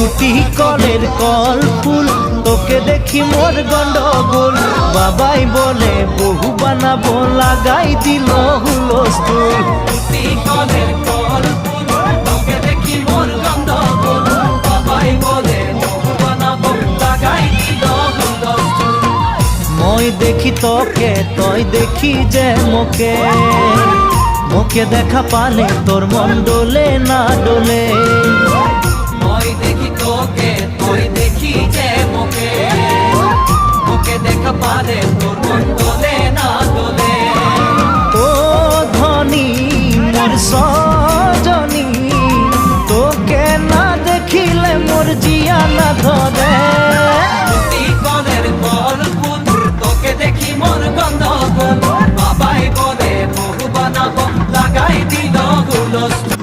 টুটি কলের কল ফুল, তোকে দেখি মোর গন্ডগোল। বাবাই বলে বহু বানাবো, লাগাই দিল হুলস্থুল। টুটি কলের কল ফুল, তোকে দেখি মোর গন্ডগোল। বাবাই বলে বহু বানাবো, লাগাই দিল হুলস্থুল। মই দেখি তোকে, তই দেখি যে মোকে, মোকে দেখা পালে তোর মন ডোলে না ডোলে। মই দেখি তোকে, তুই দেখি যে মোকে, মোকে দেখা পারে তোর মন দোলে না দোলে। ও ধনী মোর সজনী, তোকে না দেখিলে মোর জিয়া না ধরে। টুটি কলের কল ফুল, তোকে দেখি মোর গন্ডগোল। বাবাই বলে বহু বানাবো, লাগাই দিল হুলস্থুল।